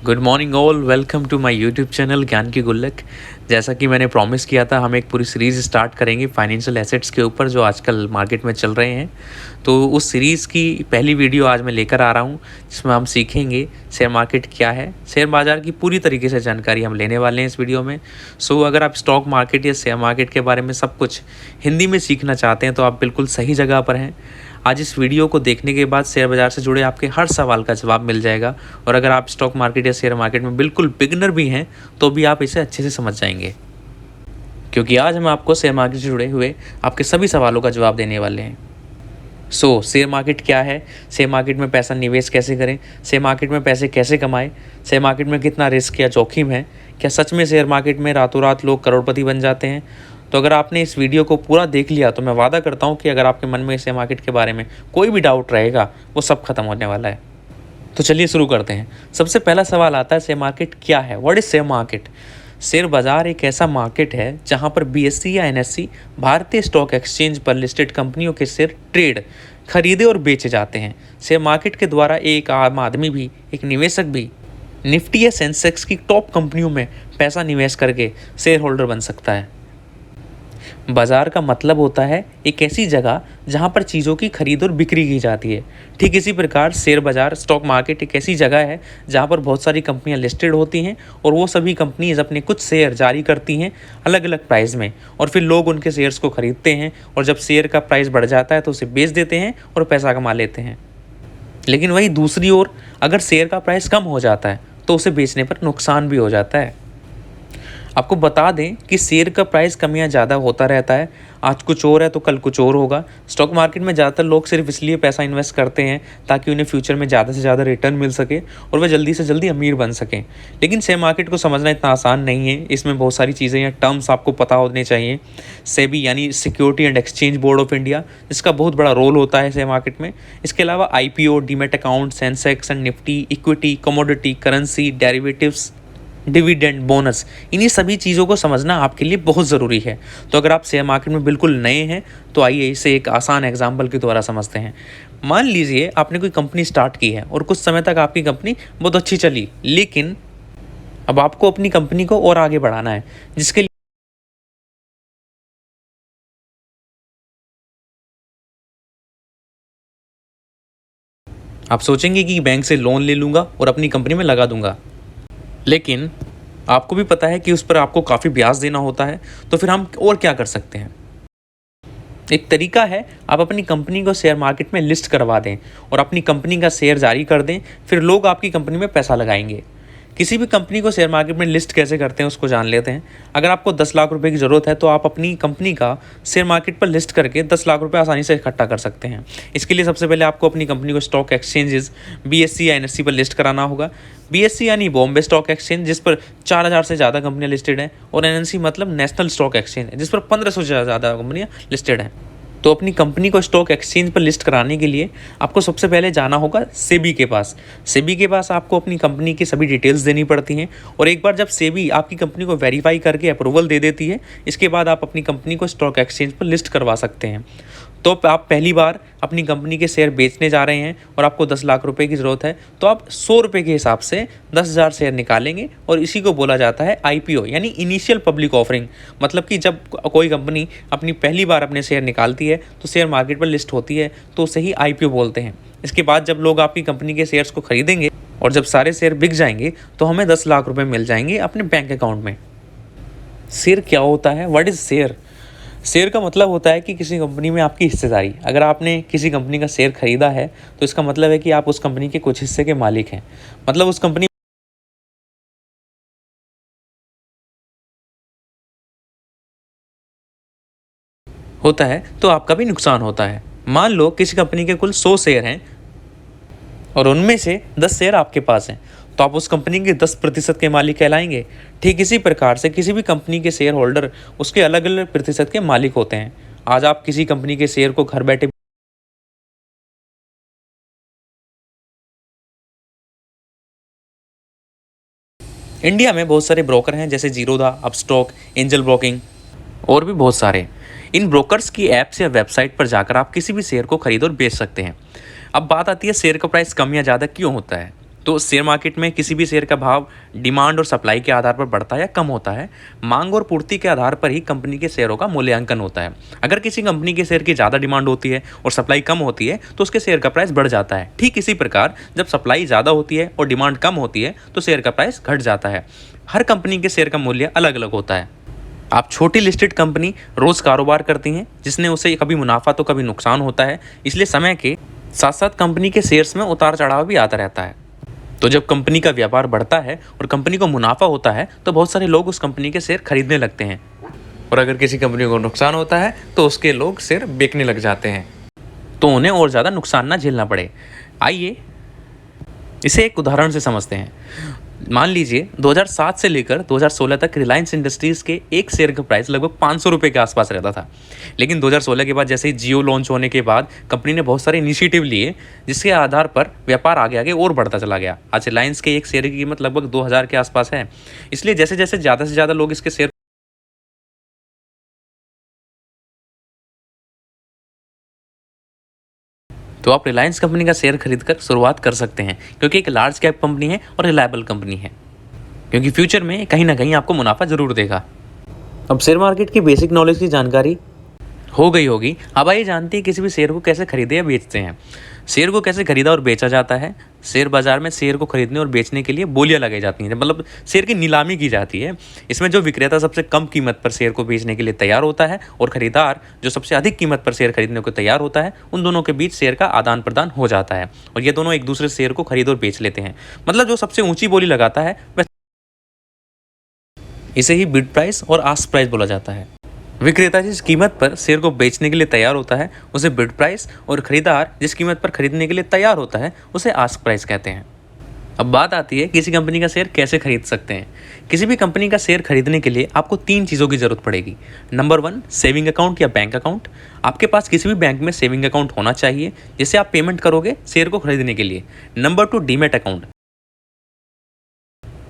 Good morning all, welcome to my YouTube channel ज्ञान की गुल्लक। जैसा कि मैंने प्रॉमिस किया था, हम एक पूरी सीरीज़ स्टार्ट करेंगे फाइनेंशियल एसेट्स के ऊपर जो आजकल मार्केट में चल रहे हैं। तो उस सीरीज़ की पहली वीडियो आज मैं लेकर आ रहा हूं, जिसमें हम सीखेंगे शेयर मार्केट क्या है। शेयर बाज़ार की पूरी तरीके से जानकारी हम लेने वाले हैं इस वीडियो में। सो अगर आप स्टॉक मार्केट या शेयर मार्केट के बारे में सब कुछ हिंदी में सीखना चाहते हैं तो आप बिल्कुल सही जगह पर हैं। आज इस वीडियो को देखने के बाद शेयर बाज़ार से जुड़े आपके हर सवाल का जवाब मिल जाएगा। और अगर आप स्टॉक मार्केट या शेयर मार्केट में बिल्कुल बिगिनर भी हैं तो भी आप इसे अच्छे से समझ जाएंगे, क्योंकि आज हम आपको शेयर मार्केट से जुड़े हुए आपके सभी सवालों का जवाब देने वाले हैं। शेयर मार्केट क्या है, शेयर मार्केट में पैसा निवेश कैसे करें, शेयर मार्केट में पैसे कैसे कमाएं, शेयर मार्केट में कितना रिस्क या जोखिम है, क्या सच में शेयर मार्केट में रातों रात लोग करोड़पति बन जाते हैं। तो अगर आपने इस वीडियो को पूरा देख लिया तो मैं वादा करता हूँ कि अगर आपके मन में शेयर मार्केट के बारे में कोई भी डाउट रहेगा वो सब खत्म होने वाला है। तो चलिए शुरू करते हैं। सबसे पहला सवाल आता है, शेयर मार्केट क्या है, what is share market. Share बाजार एक ऐसा मार्केट है जहां पर बीएसई या एनएसई भारतीय स्टॉक एक्सचेंज पर लिस्टेड कंपनियों के शेयर ट्रेड खरीदे और बेचे जाते हैं। शेयर मार्केट के द्वारा एक आम आदमी भी, एक निवेशक भी निफ्टी या सेंसेक्स की टॉप कंपनियों में पैसा निवेश करके शेयर होल्डर बन सकता है। बाजार का मतलब होता है एक ऐसी जगह जहां पर चीज़ों की खरीद और बिक्री की जाती है। ठीक इसी प्रकार शेयर बाजार, स्टॉक मार्केट एक ऐसी जगह है जहां पर बहुत सारी कंपनियां लिस्टेड होती हैं और वो सभी कंपनीज अपने कुछ शेयर जारी करती हैं अलग अलग प्राइस में, और फिर लोग उनके शेयर्स को खरीदते हैं और जब शेयर का प्राइस बढ़ जाता है तो उसे बेच देते हैं और पैसा कमा लेते हैं। लेकिन वही दूसरी ओर अगर शेयर का प्राइस कम हो जाता है तो उसे बेचने पर नुकसान भी हो जाता है। आपको बता दें कि शेयर का प्राइस कम या ज़्यादा होता रहता है, आज कुछ और है तो कल कुछ और होगा। स्टॉक मार्केट में ज़्यादातर लोग सिर्फ इसलिए पैसा इन्वेस्ट करते हैं ताकि उन्हें फ्यूचर में ज़्यादा से ज़्यादा रिटर्न मिल सके और वह जल्दी से जल्दी अमीर बन सकें। लेकिन शेयर मार्केट को समझना इतना आसान नहीं है, इसमें बहुत सारी चीज़ें या टर्म्स आपको पता होने चाहिए। सेबी यानी security and exchange board of India, जिसका बहुत बड़ा रोल होता है शेयर मार्केट में। इसके अलावा IPO, demat account, Sensex and Nifty, equity, commodity, currency, derivatives, dividend, bonus, इन्हीं सभी चीज़ों को समझना आपके लिए बहुत ज़रूरी है। तो अगर आप शेयर मार्केट में बिल्कुल नए हैं तो आइए इसे एक आसान एग्जाम्पल के द्वारा समझते हैं। मान लीजिए आपने कोई कंपनी स्टार्ट की है और कुछ समय तक आपकी कंपनी बहुत अच्छी चली, लेकिन अब आपको अपनी कंपनी को और आगे बढ़ाना है, जिसके लिए आप सोचेंगे कि बैंक से लोन ले लूँगा और अपनी कंपनी में लगा दूंगा, लेकिन आपको भी पता है कि उस पर आपको काफ़ी ब्याज देना होता है। तो फिर हम और क्या कर सकते हैं। एक तरीका है, आप अपनी कंपनी को शेयर मार्केट में लिस्ट करवा दें और अपनी कंपनी का शेयर जारी कर दें, फिर लोग आपकी कंपनी में पैसा लगाएंगे। किसी भी कंपनी को शेयर मार्केट में लिस्ट कैसे करते हैं उसको जान लेते हैं। अगर आपको 10 लाख रुपए की ज़रूरत है तो आप अपनी कंपनी का शेयर मार्केट पर लिस्ट करके 10 लाख रुपए आसानी से इकट्ठा कर सकते हैं। इसके लिए सबसे पहले आपको अपनी कंपनी को स्टॉक एक्सचेंजेस BSE या NSE पर लिस्ट कराना होगा। BSE यानी बॉम्बे स्टॉक एक्सचेंज, जिस पर 4000 से ज़्यादा कंपनियां लिस्टेड हैं, और NSE मतलब नेशनल स्टॉक एक्सचेंज है, जिस पर 1500 से ज़्यादा कंपनियां लिस्टेड हैं। तो अपनी कंपनी को स्टॉक एक्सचेंज पर लिस्ट कराने के लिए आपको सबसे पहले जाना होगा सेबी के पास। सेबी के पास आपको अपनी कंपनी की सभी डिटेल्स देनी पड़ती हैं, और एक बार जब सेबी आपकी कंपनी को वेरीफाई करके अप्रूवल दे देती है, इसके बाद आप अपनी कंपनी को स्टॉक एक्सचेंज पर लिस्ट करवा सकते हैं। तो आप पहली बार अपनी कंपनी के शेयर बेचने जा रहे हैं और आपको 10 लाख रुपए की ज़रूरत है, तो आप 100 रुपये के हिसाब से 10,000 शेयर निकालेंगे, और इसी को बोला जाता है IPO यानी इनिशियल पब्लिक ऑफरिंग। मतलब कि जब कोई कंपनी अपनी पहली बार अपने शेयर निकालती है तो शेयर मार्केट पर लिस्ट होती है, तो उसे ही IPO बोलते हैं। इसके बाद जब लोग आपकी कंपनी के शेयर्स को खरीदेंगे और जब सारे शेयर बिक जाएंगे तो हमें 10 लाख रुपये मिल जाएंगे अपने बैंक अकाउंट में। शेयर क्या होता है, व्हाट इज़ शेयर। शेयर का मतलब होता है कि किसी कंपनी में आपकी हिस्सेदारी। अगर आपने किसी कंपनी का शेयर खरीदा है तो इसका मतलब है कि आप उस कंपनी के कुछ हिस्से के मालिक हैं। मतलब उस कंपनी होता है तो आपका भी नुकसान होता है। मान लो किसी कंपनी के कुल 100 शेयर हैं और उनमें से 10 शेयर आपके पास हैं, तो आप उस कंपनी के 10% के मालिक कहलाएंगे। ठीक इसी प्रकार से किसी भी कंपनी के शेयर होल्डर उसके अलग अलग प्रतिशत के मालिक होते हैं। आज आप किसी कंपनी के शेयर को घर बैठे इंडिया में बहुत सारे ब्रोकर हैं, जैसे जीरोधा, अपस्टॉक, एंजल ब्रोकिंग और भी बहुत सारे। इन ब्रोकर्स की ऐप्स या वेबसाइट पर जाकर आप किसी भी शेयर को खरीद और बेच सकते हैं। अब बात आती है शेयर का प्राइस कम या ज़्यादा क्यों होता है। तो शेयर मार्केट में किसी भी शेयर का भाव डिमांड और सप्लाई के आधार पर बढ़ता है या कम होता है। मांग और पूर्ति के आधार पर ही कंपनी के शेयरों का मूल्यांकन होता है। अगर किसी कंपनी के शेयर की ज़्यादा डिमांड होती है और सप्लाई कम होती है तो उसके शेयर का प्राइस बढ़ जाता है। ठीक इसी प्रकार जब सप्लाई ज़्यादा होती है और डिमांड कम होती है तो शेयर का प्राइस घट जाता है। हर कंपनी के शेयर का मूल्य अलग अलग होता है। आप छोटी लिस्टेड कंपनी रोज़ कारोबार करती हैं जिसने उसे कभी मुनाफा तो कभी नुकसान होता है, इसलिए समय के साथ साथ कंपनी के शेयर्स में उतार चढ़ाव भी आता रहता है। तो जब कंपनी का व्यापार बढ़ता है और कंपनी को मुनाफा होता है तो बहुत सारे लोग उस कंपनी के शेयर खरीदने लगते हैं, और अगर किसी कंपनी को नुकसान होता है तो उसके लोग शेयर बेचने लग जाते हैं, तो उन्हें और ज़्यादा नुकसान ना झेलना पड़े। आइए इसे एक उदाहरण से समझते हैं। मान लीजिए 2007 से लेकर 2016 तक रिलायंस इंडस्ट्रीज़ के एक शेयर का प्राइस लगभग 500 रुपये के आसपास रहता था। लेकिन 2016 के बाद जैसे ही जियो लॉन्च होने के बाद कंपनी ने बहुत सारे इनिशिएटिव लिए जिसके आधार पर व्यापार आगे आगे और बढ़ता चला गया। आज रिलायंस के एक शेयर की कीमत लगभग 2000 के आसपास है। इसलिए जैसे जैसे ज़्यादा से ज़्यादा लोग इसके शेयर तो आप रिलायंस कंपनी का शेयर खरीदकर शुरुआत कर सकते हैं, क्योंकि एक लार्ज कैप कंपनी है और रिलायबल कंपनी है, क्योंकि फ्यूचर में कहीं ना कहीं आपको मुनाफा ज़रूर देगा। अब शेयर मार्केट की बेसिक नॉलेज की जानकारी हो गई होगी। अब आइए जानते हैं किसी भी शेयर को कैसे खरीदे या बेचते हैं। शेयर को कैसे खरीदा और बेचा जाता है। शेयर बाजार में शेयर को खरीदने और बेचने के लिए बोलियां लगाई जाती हैं, मतलब शेयर की नीलामी की जाती है। इसमें जो विक्रेता सबसे कम कीमत पर शेयर को बेचने के लिए तैयार होता है और खरीदार जो सबसे अधिक कीमत पर शेयर खरीदने को तैयार होता है, उन दोनों के बीच शेयर का आदान प्रदान हो जाता है और ये दोनों एक दूसरे शेयर को खरीद और बेच लेते हैं। मतलब जो सबसे ऊंची बोली लगाता है वह, इसे ही बिड प्राइस और आस्क प्राइस बोला जाता है। विक्रेता जिस कीमत पर शेयर को बेचने के लिए तैयार होता है उसे बिड प्राइस, और खरीदार जिस कीमत पर खरीदने के लिए तैयार होता है उसे आस्क प्राइस कहते हैं। अब बात आती है किसी कंपनी का शेयर कैसे खरीद सकते हैं। किसी भी कंपनी का शेयर खरीदने के लिए आपको 3 चीज़ों की ज़रूरत पड़ेगी। नंबर 1, सेविंग अकाउंट या बैंक अकाउंट। आपके पास किसी भी बैंक में सेविंग अकाउंट होना चाहिए जिससे आप पेमेंट करोगे शेयर को खरीदने के लिए। Number 2, demat account.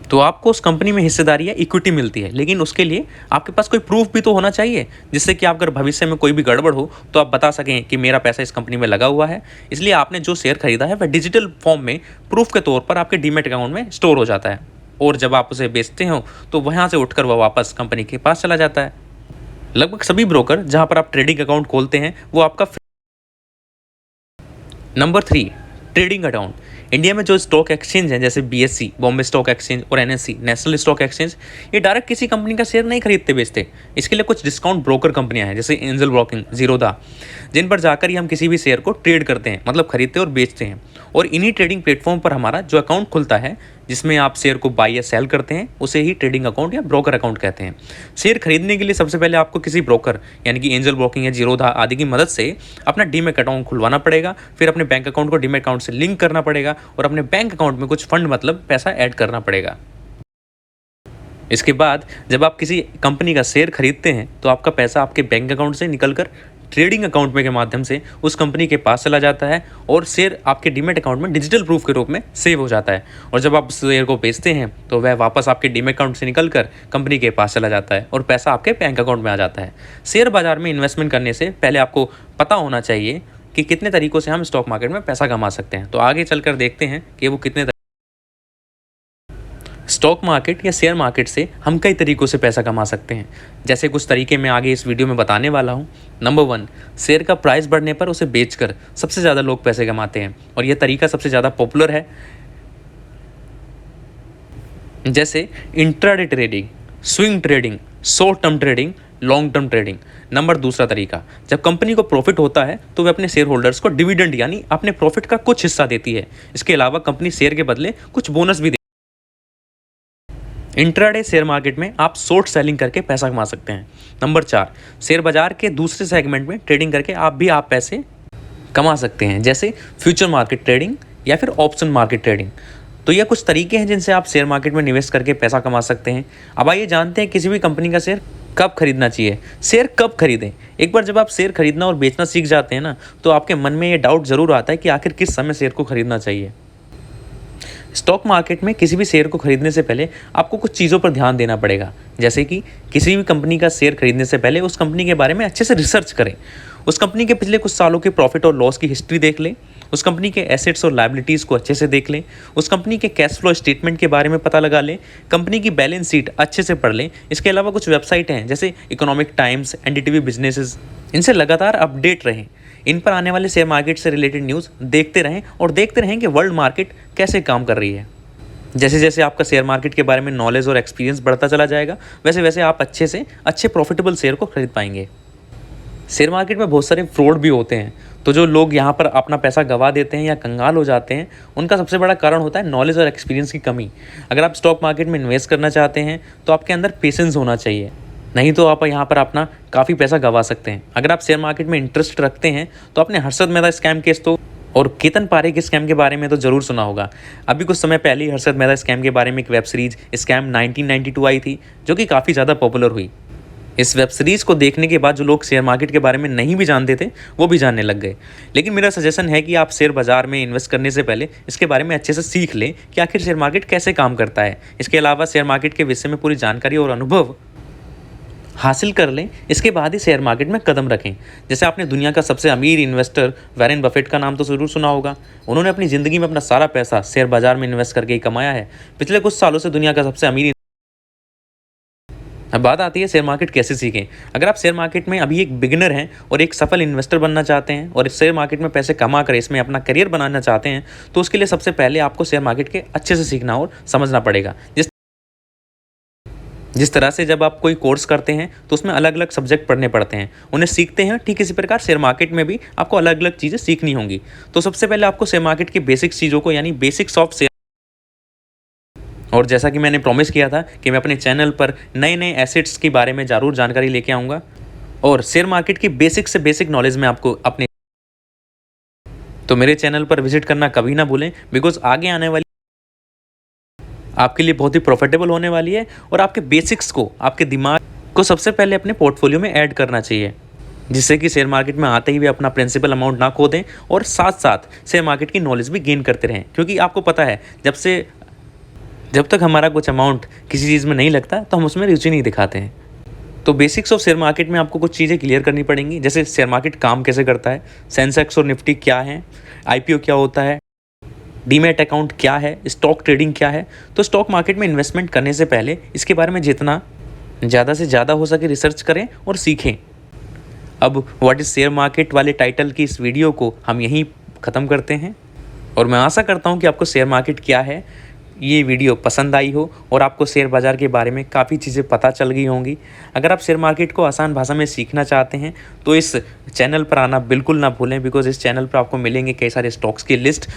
तो आपको उस कंपनी में हिस्सेदारी या इक्विटी मिलती है, लेकिन उसके लिए आपके पास कोई प्रूफ भी तो होना चाहिए, जिससे कि आप अगर भविष्य में कोई भी गड़बड़ हो तो आप बता सकें कि मेरा पैसा इस कंपनी में लगा हुआ है। इसलिए आपने जो शेयर खरीदा है वह डिजिटल फॉर्म में प्रूफ के तौर पर आपके डीमैट अकाउंट में स्टोर हो जाता है, और जब आप उसे बेचते हो तो वहाँ से उठकर वह वापस कंपनी के पास चला जाता है। लगभग सभी ब्रोकर जहाँ पर आप ट्रेडिंग अकाउंट खोलते हैं वो आपका। Number 3, trading account. इंडिया में जो स्टॉक एक्सचेंज हैं जैसे बीएससी बॉम्बे स्टॉक एक्सचेंज और एनएससी नेशनल स्टॉक एक्सचेंज, ये डायरेक्ट किसी कंपनी का शेयर नहीं खरीदते बेचते। इसके लिए कुछ डिस्काउंट ब्रोकर कंपनियां हैं जैसे एंजल ब्रोकिंग, जीरोधा, जिन पर जाकर ही हम किसी भी शेयर को ट्रेड करते हैं, मतलब खरीदते और बेचते हैं। और इन्हीं ट्रेडिंग प्लेटफॉर्म पर हमारा जो अकाउंट खुलता है जिसमें आप शेयर को बाई या सेल करते हैं उसे ही ट्रेडिंग अकाउंट या ब्रोकर अकाउंट कहते हैं। शेयर खरीदने के लिए सबसे पहले आपको किसी ब्रोकर यानी कि एंजल ब्रोकिंग या जीरोधा आदि की मदद से अपना डीमैट अकाउंट खुलवाना पड़ेगा। फिर अपने बैंक अकाउंट को डीमैट अकाउंट से लिंक करना पड़ेगा और अपने बैंक अकाउंट में कुछ फंड मतलब पैसा ऐड करना पड़ेगा। इसके बाद जब आप किसी कंपनी का शेयर खरीदते हैं तो आपका पैसा आपके बैंक अकाउंट से निकलकर ट्रेडिंग अकाउंट में के माध्यम से उस कंपनी के पास चला जाता है और शेयर आपके डीमैट अकाउंट में डिजिटल प्रूफ के रूप में सेव हो जाता है। और जब आप शेयर को बेचते हैं तो वह वापस आपके डीमैट अकाउंट से निकलकर कंपनी के पास चला जाता है और पैसा आपके बैंक अकाउंट में आ जाता है। शेयर बाजार में इन्वेस्टमेंट करने से पहले आपको पता होना चाहिए कि कितने तरीकों से हम स्टॉक मार्केट में पैसा कमा सकते हैं। तो आगे चलकर देखते हैं कि वो कितने स्टॉक मार्केट या शेयर मार्केट से हम कई तरीकों से पैसा कमा सकते हैं। जैसे कुछ तरीके मैं आगे इस वीडियो में बताने वाला हूँ। नंबर 1, शेयर का प्राइस बढ़ने पर उसे बेचकर सबसे ज़्यादा लोग पैसे कमाते हैं और यह तरीका सबसे ज़्यादा पॉपुलर है। जैसे intraday trading, swing trading, short term trading, long term trading. Number 2 तरीका, जब कंपनी को प्रॉफिट होता है तो वे अपने शेयर होल्डर्स को डिविडेंड यानी अपने प्रॉफिट का कुछ हिस्सा देती है। इसके अलावा कंपनी शेयर के बदले कुछ बोनस भी। इंट्राडे शेयर मार्केट में आप शॉर्ट सेलिंग करके पैसा कमा सकते हैं। नंबर 4, शेयर बाजार के दूसरे सेगमेंट में ट्रेडिंग करके आप पैसे कमा सकते हैं, जैसे फ्यूचर मार्केट ट्रेडिंग या फिर ऑप्शन मार्केट ट्रेडिंग। तो ये कुछ तरीके हैं जिनसे आप शेयर मार्केट में निवेश करके पैसा कमा सकते हैं। अब आइए जानते हैं किसी भी कंपनी का शेयर कब खरीदना चाहिए। शेयर कब खरीदें? एक बार जब आप शेयर खरीदना और बेचना सीख जाते हैं ना, तो आपके मन में ये डाउट ज़रूर आता है कि आखिर किस समय शेयर को खरीदना चाहिए। स्टॉक मार्केट में किसी भी शेयर को खरीदने से पहले आपको कुछ चीज़ों पर ध्यान देना पड़ेगा, जैसे कि किसी भी कंपनी का शेयर खरीदने से पहले उस कंपनी के बारे में अच्छे से रिसर्च करें, उस कंपनी के पिछले कुछ सालों के प्रॉफिट और लॉस की हिस्ट्री देख लें, उस कंपनी के एसेट्स और लायबिलिटीज़ को अच्छे से देख लें, उस कंपनी के कैश फ्लो स्टेटमेंट के बारे में पता लगा लें, कंपनी की बैलेंस शीट अच्छे से पढ़ लें। इसके अलावा कुछ वेबसाइट हैं जैसे इकोनॉमिक टाइम्स, एनडीटीवी बिजनेसेस, इनसे लगातार अपडेट रहें। इन पर आने वाले शेयर मार्केट से रिलेटेड न्यूज़ देखते रहें और देखते रहें कि वर्ल्ड मार्केट कैसे काम कर रही है। जैसे जैसे आपका शेयर मार्केट के बारे में नॉलेज और एक्सपीरियंस बढ़ता चला जाएगा, वैसे वैसे आप अच्छे से अच्छे प्रॉफिटेबल शेयर को खरीद पाएंगे। शेयर मार्केट में बहुत सारे फ्रॉड भी होते हैं, तो जो लोग यहाँ पर अपना पैसा गंवा देते हैं या कंगाल हो जाते हैं, उनका सबसे बड़ा कारण होता है नॉलेज और एक्सपीरियंस की कमी। अगर आप स्टॉक मार्केट में इन्वेस्ट करना चाहते हैं तो आपके अंदर पेशेंस होना चाहिए, नहीं तो आप यहाँ पर अपना काफ़ी पैसा गंवा सकते हैं। अगर आप शेयर मार्केट में इंटरेस्ट रखते हैं तो आपने हर्षद मेहता स्कैम केस तो और केतन पारेख के स्कैम के बारे में तो ज़रूर सुना होगा। अभी कुछ समय पहले ही हर्षद मेहता स्कैम के बारे में एक वेब सीरीज स्कैम 1992 आई थी, जो कि काफ़ी ज़्यादा पॉपुलर हुई। इस वेब सीरीज़ को देखने के बाद जो लोग शेयर मार्केट के बारे में नहीं भी जानते थे, वो भी जानने लग गए। लेकिन मेरा सजेशन है कि आप शेयर बाज़ार में इन्वेस्ट करने से पहले इसके बारे में अच्छे से सीख लें कि आखिर शेयर मार्केट कैसे काम करता है। इसके अलावा शेयर मार्केट के विषय में पूरी जानकारी और अनुभव हासिल कर लें, इसके बाद ही शेयर मार्केट में कदम रखें। जैसे आपने दुनिया का सबसे अमीर इन्वेस्टर वॉरेन बफेट का नाम तो ज़रूर सुना होगा। उन्होंने अपनी ज़िंदगी में अपना सारा पैसा शेयर बाज़ार में इन्वेस्ट करके ही कमाया है। पिछले कुछ सालों से दुनिया का सबसे अमीर। अब बात आती है शेयर मार्केट कैसे सीखें। अगर आप शेयर मार्केट में अभी एक बिगिनर हैं और एक सफल इन्वेस्टर बनना चाहते हैं और शेयर मार्केट में पैसे कमा कर इसमें अपना करियर बनाना चाहते हैं, तो उसके लिए सबसे पहले आपको शेयर मार्केट के अच्छे से सीखना और समझना पड़ेगा। जिस तरह से जब आप कोई कोर्स करते हैं तो उसमें अलग अलग सब्जेक्ट पढ़ने पड़ते हैं, उन्हें सीखते हैं, ठीक इसी प्रकार शेयर मार्केट में भी आपको अलग अलग चीज़ें सीखनी होंगी। तो सबसे पहले आपको शेयर मार्केट की बेसिक्स चीज़ों को, यानी बेसिक्स ऑफ शेयर, और जैसा कि मैंने प्रॉमिस किया था कि मैं अपने चैनल पर नए नए एसेट्स के बारे में ज़रूर जानकारी लेके आऊँगा और शेयर मार्केट की बेसिक से बेसिक नॉलेज में आपको अपने, तो मेरे चैनल पर विजिट करना कभी ना भूलें, बिकॉज आगे आने वाली आपके लिए बहुत ही प्रॉफिटेबल होने वाली है और आपके बेसिक्स को, आपके दिमाग को सबसे पहले अपने पोर्टफोलियो में ऐड करना चाहिए, जिससे कि शेयर मार्केट में आते ही भी अपना प्रिंसिपल अमाउंट ना खो दें और साथ साथ शेयर मार्केट की नॉलेज भी गेन करते रहें। क्योंकि आपको पता है, जब तक हमारा कुछ अमाउंट किसी चीज़ में नहीं लगता तो हम उसमें रुचि नहीं दिखाते हैं। तो बेसिक्स ऑफ शेयर मार्केट में आपको कुछ चीज़ें क्लियर करनी पड़ेंगी, जैसे शेयर मार्केट काम कैसे करता है, सेंसेक्स और निफ्टी क्या है, IPO क्या होता है, डीमैट अकाउंट क्या है, स्टॉक ट्रेडिंग क्या है। तो स्टॉक मार्केट में इन्वेस्टमेंट करने से पहले इसके बारे में जितना ज़्यादा से ज़्यादा हो सके रिसर्च करें और सीखें। अब व्हाट इज़ शेयर मार्केट वाले टाइटल की इस वीडियो को हम यहीं ख़त्म करते हैं और मैं आशा करता हूँ कि आपको शेयर मार्केट क्या है ये वीडियो पसंद आई हो और आपको शेयर बाज़ार के बारे में काफ़ी चीज़ें पता चल गई होंगी। अगर आप शेयर मार्केट को आसान भाषा में सीखना चाहते हैं तो इस चैनल पर आना बिल्कुल ना भूलें, बिकॉज इस चैनल पर आपको मिलेंगे कई सारे स्टॉक्स की लिस्ट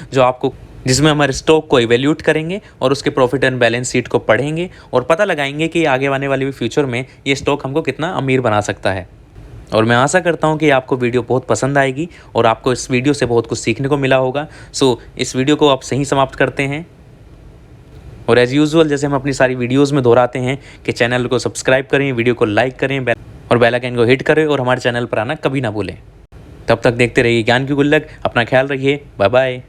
जिसमें हमारे स्टॉक को इवेल्यूट करेंगे और उसके प्रॉफिट एंड बैलेंस शीट को पढ़ेंगे और पता लगाएंगे कि आगे आने वाले फ्यूचर में ये स्टॉक हमको कितना अमीर बना सकता है। और मैं आशा करता हूँ कि आपको वीडियो बहुत पसंद आएगी और आपको इस वीडियो से बहुत कुछ सीखने को मिला होगा। सो इस वीडियो को आप सही समाप्त करते हैं और एज़ यूजुअल जैसे हम अपनी सारी वीडियोज़ में दोहराते हैं कि चैनल को सब्सक्राइब करें, वीडियो को लाइक करें और बेल आइकन को हिट करें और हमारे चैनल पर आना कभी ना भूलें। तब तक देखते रहिए ज्ञान की गुल्लक। अपना ख्याल रखिए। Bye bye.